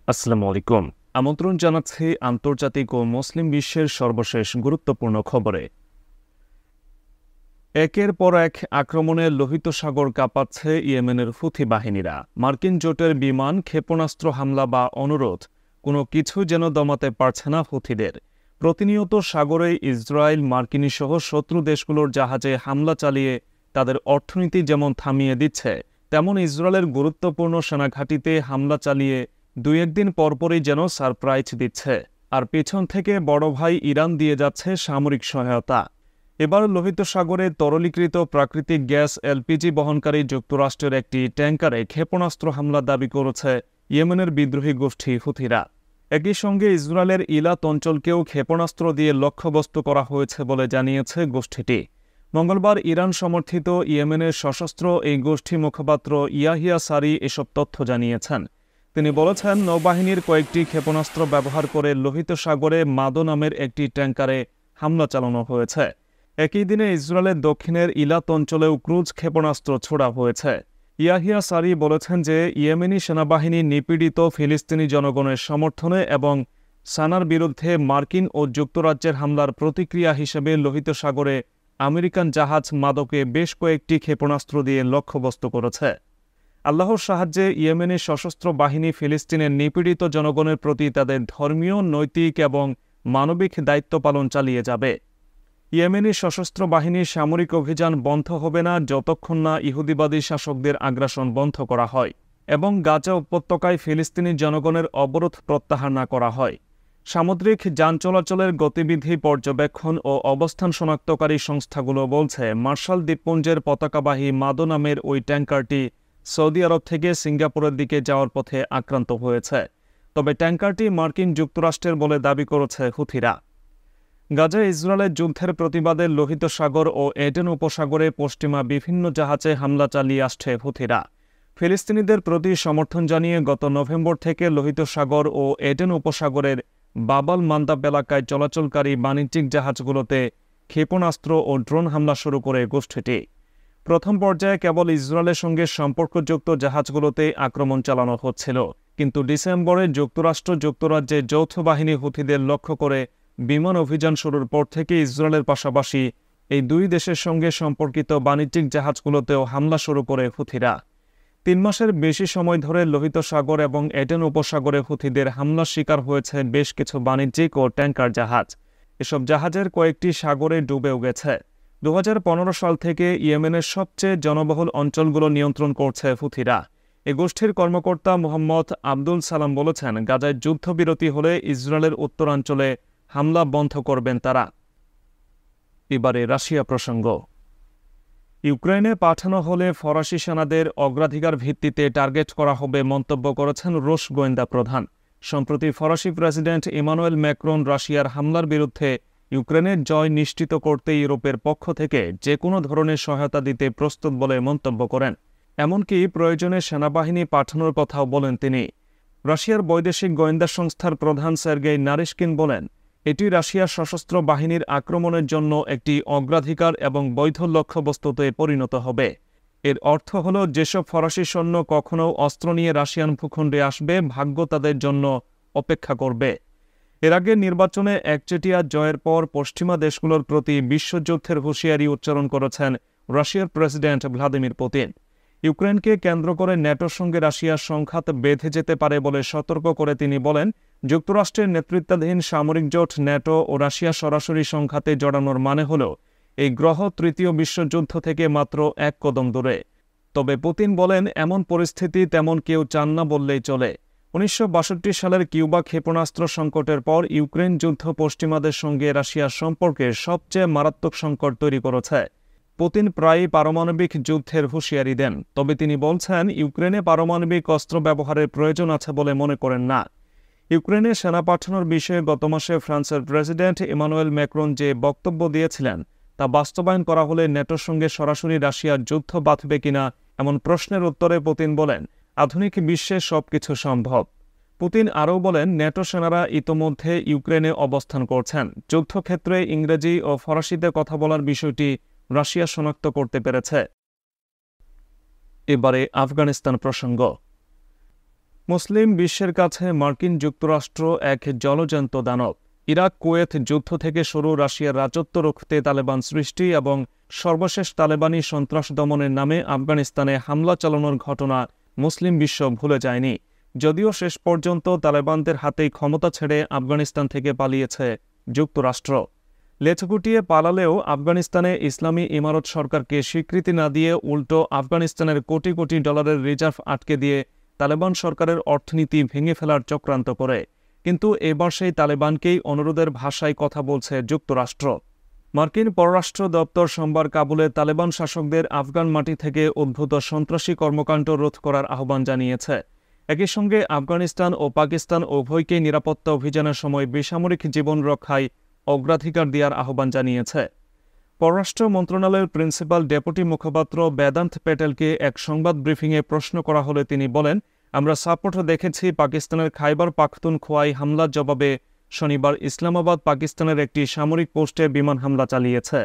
আসসালামু আলাইকুম। আমন্ত্রণ জানাচ্ছি আন্তর্জাতিক ও মুসলিম বিশ্বের সর্বশেষ গুরুত্বপূর্ণ খবরে। একের পর এক আক্রমণে লোহিত সাগর কাঁপাচ্ছে ইয়েমেনের হুথি বাহিনীরা। মার্কিন জোটের বিমান, ক্ষেপণাস্ত্র হামলা বা অনুরোধ কোনো কিছু যেন দমাতে পারছে না হুথিদের। প্রতিনিয়ত সাগরে ইসরায়েল, মার্কিনী সহ শত্রু দেশগুলোর জাহাজে হামলা চালিয়ে তাদের অর্থনীতি যেমন থামিয়ে দিচ্ছে, তেমন ইসরায়েলের গুরুত্বপূর্ণ সেনাঘাঁটিতে হামলা চালিয়ে দুই একদিন পরপরই যেন সারপ্রাইজ দিচ্ছে। আর পেছন থেকে বড় ভাই ইরান দিয়ে যাচ্ছে সামরিক সহায়তা। এবার লোহিত সাগরে তরলীকৃত প্রাকৃতিক গ্যাস এলপিজি বহনকারী যুক্তরাষ্ট্রের একটি ট্যাঙ্কারে ক্ষেপণাস্ত্র হামলা দাবি করেছে ইয়েমেনের বিদ্রোহী গোষ্ঠী হুথিরা। একই সঙ্গে ইসরায়েলের ইলাত অঞ্চলকেও ক্ষেপণাস্ত্র দিয়ে লক্ষ্যবস্তু করা হয়েছে বলে জানিয়েছে গোষ্ঠীটি। মঙ্গলবার ইরান সমর্থিত ইয়েমেনের সশস্ত্র এই গোষ্ঠী মুখপাত্র ইয়াহিয়া সারি এসব তথ্য জানিয়েছেন। তিনি বলেছেন, নৌবাহিনীর কয়েকটি ক্ষেপণাস্ত্র ব্যবহার করে লোহিত সাগরে মাদো নামের একটি ট্যাঙ্কারে হামলা চালানো হয়েছে। একই দিনে ইসরায়েলের দক্ষিণের ইলাত অঞ্চলেও ক্রুজ ক্ষেপণাস্ত্র ছোড়া হয়েছে। ইয়াহিয়া সারি বলেছেন যে ইয়েমেনি সেনাবাহিনী নিপীড়িত ফিলিস্তিনি জনগণের সমর্থনে এবং সানার বিরুদ্ধে মার্কিন ও যুক্তরাজ্যের হামলার প্রতিক্রিয়া হিসেবে লোহিত সাগরে আমেরিকান জাহাজ মাদোকে বেশ কয়েকটি ক্ষেপণাস্ত্র দিয়ে লক্ষ্যবস্তু করেছে। আল্লাহর সাহায্যে ইয়েমেনি সশস্ত্র বাহিনী ফিলিস্তিনের নিপীড়িত জনগণের প্রতি তাদের ধর্মীয়, নৈতিক এবং মানবিক দায়িত্ব পালন চালিয়ে যাবে। ইয়েমেনি সশস্ত্র বাহিনীর সামরিক অভিযান বন্ধ হবে না যতক্ষণ না ইহুদিবাদী শাসকদের আগ্রাসন বন্ধ করা হয় এবং গাজা উপত্যকায় ফিলিস্তিনি জনগণের অবরোধ প্রত্যাহার না করা হয়। সামুদ্রিক যান চলাচলের গতিবিধি পর্যবেক্ষণ ও অবস্থান শনাক্তকারী সংস্থাগুলো বলছে, মার্শাল দ্বীপপুঞ্জের পতাকাবাহী মাদো নামের ওই ট্যাঙ্কারটি সৌদি আরব থেকে সিঙ্গাপুরের দিকে যাওয়ার পথে আক্রান্ত হয়েছে। তবে ট্যাঙ্কারটি মার্কিন যুক্তরাষ্ট্রের বলে দাবি করেছে হুথিরা। গাজায় ইসরায়েলের যুদ্ধের প্রতিবাদে লোহিত সাগর ও এডেন উপসাগরে পশ্চিমা বিভিন্ন জাহাজে হামলা চালিয়ে আসছে হুথিরা। ফিলিস্তিনিদের প্রতি সমর্থন জানিয়ে গত নভেম্বর থেকে লোহিত সাগর ও এডেন উপসাগরের বাবাল মান্দাব এলাকায় চলাচলকারী বাণিজ্যিক জাহাজগুলোতে ক্ষেপণাস্ত্র ও ড্রোন হামলা শুরু করে গোষ্ঠীটি। প্রথম পর্যায়ে কেবল ইসরায়েলের সঙ্গে সম্পর্কযুক্ত জাহাজগুলোতে আক্রমণ চালানো হচ্ছিল, কিন্তু ডিসেম্বরে যুক্তরাজ্যের যৌথ বাহিনী হুথিদের লক্ষ্য করে বিমান অভিযান শুরুর পর থেকে ইসরায়েলের পাশাপাশি এই দুই দেশের সঙ্গে সম্পর্কিত বাণিজ্যিক জাহাজগুলোতেও হামলা শুরু করে হুথিরা। 3 মাসের বেশি সময় ধরে লোহিত সাগর এবং এডেন উপসাগরে হুথিদের হামলার শিকার হয়েছে বেশ কিছু বাণিজ্যিক ও ট্যাঙ্কার জাহাজ। এসব জাহাজের কয়েকটি সাগরে ডুবেও গেছে। 2015 সাল থেকে ইয়েমেনের সবচেয়ে জনবহুল অঞ্চলগুলো নিয়ন্ত্রণ করছে হুথিরা। এ গোষ্ঠীর কর্মকর্তা মোহাম্মদ আব্দুল সালাম বলেছেন, গাজায় যুদ্ধবিরতি হলে ইসরায়েলের উত্তরাঞ্চলে হামলা বন্ধ করবেন তারা। এবারে রাশিয়া প্রসঙ্গ। ইউক্রেনে পাঠানো হলে ফরাসি সেনাদের অগ্রাধিকার ভিত্তিতে টার্গেট করা হবে মন্তব্য করেছেন রুশ গোয়েন্দা প্রধান। সম্প্রতি ফরাসি প্রেসিডেন্ট ইমানুয়েল ম্যাক্রন রাশিয়ার হামলার বিরুদ্ধে ইউক্রেনের জয় নিশ্চিত করতে ইউরোপের পক্ষ থেকে যে কোনো ধরনের সহায়তা দিতে প্রস্তুত বলে মন্তব্য করেন। এমনকি প্রয়োজনে সেনাবাহিনী পাঠানোর কথাও বলেন তিনি। রাশিয়ার বৈদেশিক গোয়েন্দা সংস্থার প্রধান সের্গেই নারিশকিন বলেন, এটি রাশিয়ার সশস্ত্র বাহিনীর আক্রমণের জন্য একটি অগ্রাধিকার এবং বৈধ লক্ষ্যবস্তুতে পরিণত হবে। এর অর্থ হল, যেসব ফরাসি সৈন্য কখনও অস্ত্র নিয়ে রাশিয়ান ভূখণ্ডে আসবে, ভাগ্য তাদের জন্য অপেক্ষা করবে। এর আগে নির্বাচনে একচেটিয়া জয়ের পর পশ্চিমা দেশগুলোর প্রতি বিশ্বযুদ্ধের হুঁশিয়ারি উচ্চারণ করেছেন রাশিয়ার প্রেসিডেন্ট ভ্লাদিমির পুতিন। ইউক্রেনকে কেন্দ্র করে ন্যাটোর সঙ্গে রাশিয়ার সংঘাত বেঁধে যেতে পারে বলে সতর্ক করে তিনি বলেন, যুক্তরাষ্ট্রের নেতৃত্বাধীন সামরিক জোট ন্যাটো ও রাশিয়া সরাসরি সংঘাতে জড়ানোর মানে হল এই গ্রহ তৃতীয় বিশ্বযুদ্ধ থেকে মাত্র এক কদম দূরে। তবে পুতিন বলেন, এমন পরিস্থিতি তেমন কেউ চান না বললেই চলে। 1962 সালের কিউবা ক্ষেপণাস্ত্র সংকটের পর ইউক্রেন যুদ্ধ পশ্চিমাদের সঙ্গে রাশিয়ার সম্পর্কে সবচেয়ে মারাত্মক সংকট তৈরি করেছে। পুতিন প্রায়ই পারমাণবিক যুদ্ধের হুঁশিয়ারি দেন, তবে তিনি বলছেন ইউক্রেনে পারমাণবিক অস্ত্র ব্যবহারের প্রয়োজন আছে বলে মনে করেন না। ইউক্রেনে সেনা পাঠানোর বিষয়ে গত মাসে ফ্রান্সের প্রেসিডেন্ট ইমানুয়েল ম্যাক্রন যে বক্তব্য দিয়েছিলেন তা বাস্তবায়ন করা হলে ন্যাটোর সঙ্গে সরাসরি রাশিয়ার যুদ্ধ বাঁধবে কিনা এমন প্রশ্নের উত্তরে পুতিন বলেন, আধুনিক বিশ্বে সবকিছু সম্ভব। পুতিন আরও বলেন, ন্যাটো সেনারা ইতোমধ্যে ইউক্রেনে অবস্থান করছেন। যুদ্ধক্ষেত্রে ইংরেজি ও ফরাসিতে কথা বলার বিষয়টি রাশিয়া শনাক্ত করতে পেরেছে। এবারে আফগানিস্তান প্রসঙ্গ। মুসলিম বিশ্বের কাছে মার্কিন যুক্তরাষ্ট্র এক জলজ্যান্ত দানব। ইরাক কুয়েত যুদ্ধ থেকে শুরু রাশিয়ার রাজত্ব রুখতে তালেবান সৃষ্টি এবং সর্বশেষ তালেবানি সন্ত্রাস দমনের নামে আফগানিস্তানে হামলা চালানোর ঘটনা মুসলিম বিশ্ব ভুলে যায়নি। যদিও শেষ পর্যন্ত তালেবানদের হাতেই ক্ষমতা ছেড়ে আফগানিস্তান থেকে পালিয়েছে যুক্তরাষ্ট্র। লেজ গুটিয়ে পালালেও আফগানিস্তানে ইসলামী ইমারত সরকারকে স্বীকৃতি না দিয়ে উল্টো আফগানিস্তানের কোটি কোটি ডলারের রিজার্ভ আটকে দিয়ে তালেবান সরকারের অর্থনীতি ভেঙে ফেলার চক্রান্ত করে। কিন্তু এবার সেই তালেবানকেই অনুরোধের ভাষায় কথা বলছে যুক্তরাষ্ট্র। মার্কিন পররাষ্ট্র দপ্তর সোমবার কাবুলে তালেবান শাসকদের আফগান মাটি থেকে উদ্ভূত সন্ত্রাসী কর্মকাণ্ড রোধ করার আহ্বান জানিয়েছে। একই সঙ্গে আফগানিস্তান ও পাকিস্তান উভয়কেই নিরাপত্তা অভিযানের সময় বেসামরিক জীবন রক্ষায় অগ্রাধিকার দেওয়ার আহ্বান জানিয়েছে। পররাষ্ট্র মন্ত্রণালয়ের প্রিন্সিপাল ডেপুটি মুখপাত্র বেদান্ত প্যাটেলকে এক সংবাদ ব্রিফিংয়ে প্রশ্ন করা হলে তিনি বলেন, আমরা সাপোর্ট দেখেছি পাকিস্তানের খাইবার পাখতুনখোয়ায় হামলার জবাবে শনিবার ইসলামাবাদ পাকিস্তানের একটি সামরিক পোস্টে বিমান হামলা চালিয়েছে।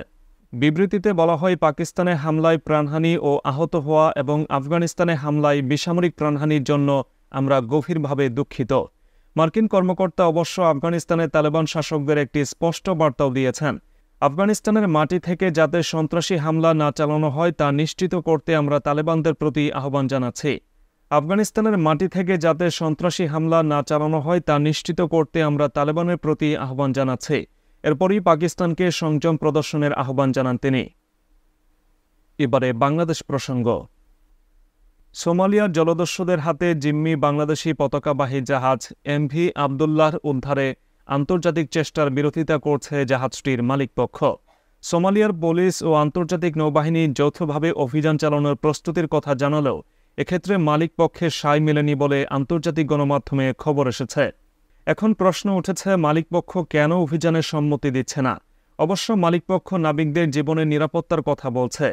বিবৃতিতে বলা হয়, পাকিস্তানে হামলায় প্রাণহানি ও আহত হওয়া এবং আফগানিস্তানে হামলায় বেসামরিক প্রাণহানির জন্য আমরা গভীরভাবে দুঃখিত। মার্কিন কর্মকর্তা অবশ্য আফগানিস্তানে তালেবান শাসকদের একটি স্পষ্ট বার্তাও দিয়েছেন। আফগানিস্তানের মাটি থেকে যাতে সন্ত্রাসী হামলা না চালানো হয় তা নিশ্চিত করতে আমরা তালেবানদের প্রতি আহ্বান জানাচ্ছি। আফগানিস্তানের মাটি থেকে যাতে সন্ত্রাসী হামলা না চালানো হয় তা নিশ্চিত করতে আমরা তালেবানের প্রতি আহ্বান জানাচ্ছি। এরপরই পাকিস্তানকে সংযম প্রদর্শনের আহ্বান জানান তিনি। এবারে বাংলাদেশ প্রসঙ্গ। সোমালিয়ার জলদস্যুদের হাতে জিম্মি বাংলাদেশি পতাকাবাহী জাহাজ এমভি আবদুল্লাহর উদ্ধারে আন্তর্জাতিক চেষ্টার বিরোধিতা করছে জাহাজটির মালিকপক্ষ। সোমালিয়ার পুলিশ ও আন্তর্জাতিক নৌবাহিনী যৌথভাবে অভিযান চালানোর প্রস্তুতির কথা জানালেও এক্ষেত্রে মালিকপক্ষের সায় মেলেনি বলে আন্তর্জাতিক গণমাধ্যমে খবর এসেছে। এখন প্রশ্ন উঠেছে, মালিকপক্ষ কেন অভিযানের সম্মতি দিচ্ছে না? অবশ্য মালিকপক্ষ নাবিকদের জীবনের নিরাপত্তার কথা বলছে।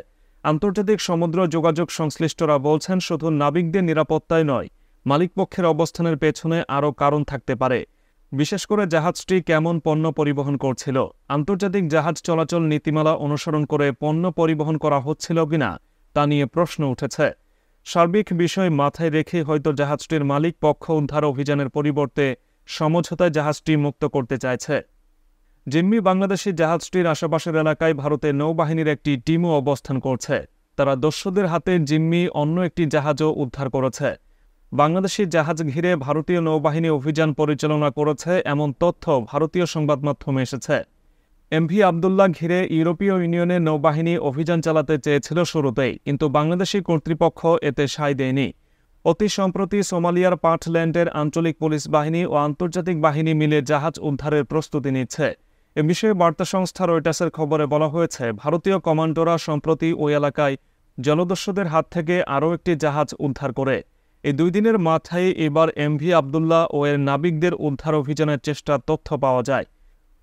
আন্তর্জাতিক সমুদ্র যোগাযোগ সংশ্লিষ্টরা বলছেন, শুধু নাবিকদের নিরাপত্তায় নয়, মালিকপক্ষের অবস্থানের পেছনে আরও কারণ থাকতে পারে। বিশেষ করে জাহাজটি কেমন পণ্য পরিবহন করছিল, আন্তর্জাতিক জাহাজ চলাচল নীতিমালা অনুসরণ করে পণ্য পরিবহন করা হচ্ছিল কিনা তা নিয়ে প্রশ্ন উঠেছে। সার্বিক বিষয় মাথায় রেখে হয়তো জাহাজটির মালিক পক্ষ উদ্ধার অভিযানের পরিবর্তে সমঝোতায় জাহাজটি মুক্ত করতে চাইছে। জিম্মি বাংলাদেশি জাহাজটির আশেপাশের এলাকায় ভারতের নৌবাহিনীর একটি টিমও অবস্থান করছে। তারা দস্যুদের হাতে জিম্মি অন্য একটি জাহাজও উদ্ধার করেছে। বাংলাদেশি জাহাজ ঘিরে ভারতীয় নৌবাহিনী অভিযান পরিচালনা করেছে এমন তথ্য ভারতীয় সংবাদ মাধ্যমে এসেছে। এমভি আবদুল্লাহ ঘিরে ইউরোপীয় ইউনিয়নের নৌবাহিনী অভিযান চালাতে চেয়েছিল শুরুতেই, কিন্তু বাংলাদেশি কর্তৃপক্ষ এতে সায় দেয়নি। অতি সম্প্রতি সোমালিয়ার পার্টল্যান্ডের আঞ্চলিক পুলিশ বাহিনী ও আন্তর্জাতিক বাহিনী মিলে জাহাজ উদ্ধারের প্রস্তুতি নিচ্ছে। এ বিষয়ে বার্তা সংস্থা রয়টার্সের খবরে বলা হয়েছে, ভারতীয় কমান্ডোরা সম্প্রতি ওই এলাকায় জলদস্যুদের হাত থেকে আরও একটি জাহাজ উদ্ধার করে। এই 2 দিনের মাথায় এবার এমভি আবদুল্লাহ ও এর নাবিকদের উদ্ধার অভিযানের চেষ্টার তথ্য পাওয়া যায়।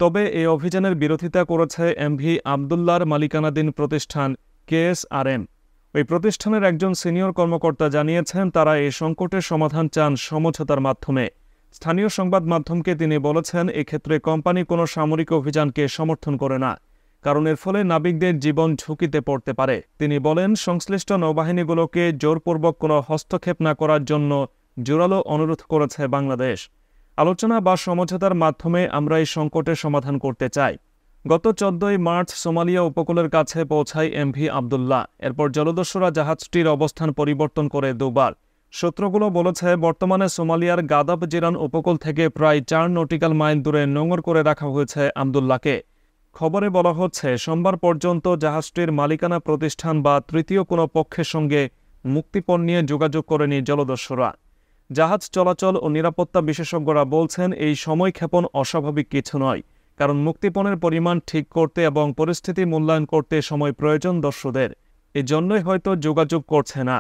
তবে এই অভিযানের বিরোধিতা করেছে এমভি আবদুল্লাহর মালিকানাধীন প্রতিষ্ঠান KSRM। ওই প্রতিষ্ঠানের একজন সিনিয়র কর্মকর্তা জানিয়েছেন, তারা এই সংকটের সমাধান চান সমঝোতার মাধ্যমে। স্থানীয় সংবাদ মাধ্যমকে তিনি বলেছেন, এক্ষেত্রে কোম্পানি কোনো সামরিক অভিযানকে সমর্থন করে না, কারণ এর ফলে নাবিকদের জীবন ঝুঁকিতে পড়তে পারে। তিনি বলেন, সংশ্লিষ্ট নৌবাহিনীগুলোকে জোরপূর্বক কোনো হস্তক্ষেপ না করার জন্য জোরালো অনুরোধ করেছে বাংলাদেশ। আলোচনা বা সমঝোতার মাধ্যমে আমরা এই সংকটের সমাধান করতে চাই। গত 14 মার্চ সোমালিয়া উপকূলের কাছে পৌঁছায় এমভি আবদুল্লাহ। এরপর জলদস্যুরা জাহাজটির অবস্থান পরিবর্তন করে 2 বার। সূত্রগুলো বলেছে, বর্তমানে সোমালিয়ার গাদাব জিরান উপকূল থেকে প্রায় 4 নটিক্যাল মাইল দূরে নোঙর করে রাখা হয়েছে আবদুল্লাহকে। খবরে বলা হচ্ছে, সোমবার পর্যন্ত জাহাজটির মালিকানা প্রতিষ্ঠান বা তৃতীয় কোনো পক্ষের সঙ্গে মুক্তিপণ নিয়ে যোগাযোগ করেনি জলদস্যুরা। জাহাজ চলাচল ও নিরাপত্তা বিশেষজ্ঞরা বলছেন, এই সময়ক্ষেপণ অস্বাভাবিক কিছু নয়, কারণ মুক্তিপণের পরিমাণ ঠিক করতে এবং পরিস্থিতি মূল্যায়ন করতে সময় প্রয়োজন দস্যুদের। এজন্যই হয়তো যোগাযোগ করছে না।